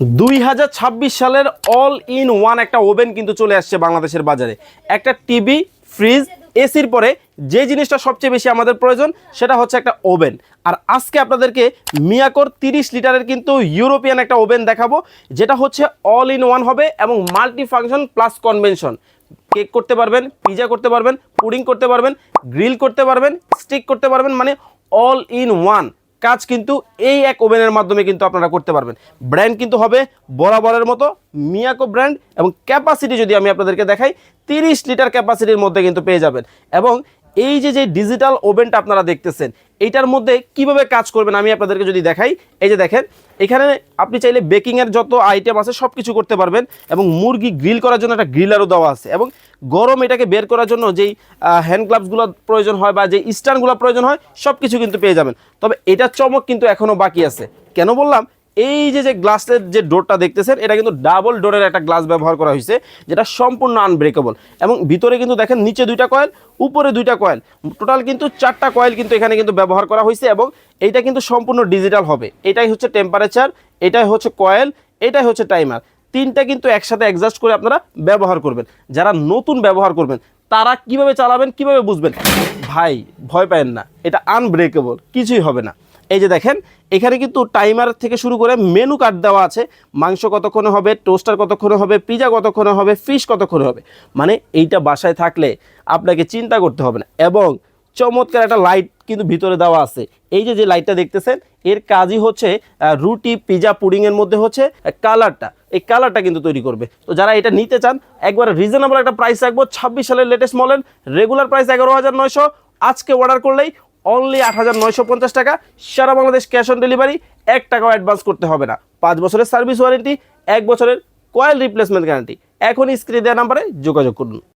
2026 সালের all in one একটা oven কিন্তু চলে আসছে বাংলাদেশের বাজারে। একটা টিভি, ফ্রিজ, এসির পরে যে জিনিসটা সবচেয়ে বেশি আমাদের প্রয়োজন সেটা হচ্ছে একটা ওভেন। আর আজকে আপনাদেরকে মিয়াকোর 30 লিটারের কিন্তু ইউরোপিয়ান একটা ওভেন দেখাবো, যেটা হচ্ছে অল ইন ওয়ান হবে এবং multi function plus convention. Cake করতে পারবেন, পিজা করতে পারবেন, পুডিং করতে পারবেন, গ্রিল করতে পারবেন, স্টিক করতে পারবেন, মানে অল ইন ওয়ান কাজ কিন্তু এই এক ওভেনের মাধ্যমে কিন্তু আপনারা করতে পারবেন। ব্র্যান্ড কিন্তু হবে বরাবরের মতো মিয়াকো ব্র্যান্ড, এবং ক্যাপাসিটি যদি আমি আপনাদেরকে দেখাই 30 লিটার ক্যাপাসিটির মধ্যে কিন্তু পেয়ে যাবেন। এবং এই যে ডিজিটাল ওভেনটা আপনারা দেখতেছেন, এইটার মধ্যে কিভাবে কাজ করবেন আমি আপনাদেরকে যদি দেখাই। এই যে দেখেন, এখানে আপনি চাইলে বেকিংয়ের যত আইটেম আছে সব কিছু করতে পারবেন, এবং মুরগি গ্রিল করার জন্য একটা গ্রিলারও দেওয়া আছে, এবং গরম এটাকে বের করার জন্য যেই হ্যান্ড গ্লাভসগুলো প্রয়োজন হয় বা যে স্ট্যান্ডগুলো প্রয়োজন হয় সব কিছু কিন্তু পেয়ে যাবেন। তবে এটার চমক কিন্তু এখনও বাকি আছে। কেন বললাম? এই যে গ্লাসের যে ডোরটা দেখতেছেন, এটা কিন্তু ডাবল ডোরের একটা গ্লাস ব্যবহার করা হয়েছে, যেটা সম্পূর্ণ আনব্রেকেবল। এবং ভিতরে কিন্তু দেখেন নিচে 2টা কয়েল, উপরে 2টা কয়েল, টোটাল কিন্তু 4টা কয়েল কিন্তু এখানে কিন্তু ব্যবহার করা হয়েছে। এবং এইটা কিন্তু সম্পূর্ণ ডিজিটাল হবে। এটাই হচ্ছে টেম্পারেচার, এটাই হচ্ছে কয়েল, এটাই হচ্ছে টাইমার। 3টা কিন্তু একসাথে অ্যাডজাস্ট করে আপনারা ব্যবহার করবেন। যারা নতুন ব্যবহার করবেন তারা কিভাবে চালাবেন, কিভাবে বুঝবেন, ভাই ভয় পাবেন না, এটা আনব্রেকেবল, কিছুই হবে না। এই যে দেখেন, এখানে কিন্তু টাইমার থেকে শুরু করে মেনু কার্ড দেওয়া আছে। মাংস কতক্ষণে হবে, টোস্টার কতক্ষণে হবে, পিজা কতক্ষণে হবে, ফিশ কতক্ষণে হবে, মানে এইটা বাসায় থাকলে আপনাকে চিন্তা করতে হবে না। এবং চমৎকার একটা লাইট কিন্তু ভিতরে দেওয়া আছে। এই যে লাইটটা দেখতেছেন, এর কাজই হচ্ছে রুটি, পিজা, পুডিংয়ের মধ্যে হচ্ছে কালারটা, এই কালারটা কিন্তু তৈরি করবে। তো যারা এটা নিতে চান, একবার রিজনেবল একটা প্রাইস রাখবো। 26 সালের লেটেস্ট মডেল, রেগুলার প্রাইস 11,900, আজকে অর্ডার করলেই অনলি 8,950 টাকা। সারা বাংলাদেশ ক্যাশ অন ডেলিভারি, 1 টাকাও অ্যাডভান্স করতে হবে না। 5 বছরের সার্ভিস ওয়ারেন্টি, 1 বছরের কয়েল রিপ্লেসমেন্ট গ্যারান্টি। এখনই স্ক্রিনে দেওয়া নাম্বারে যোগাযোগ করুন।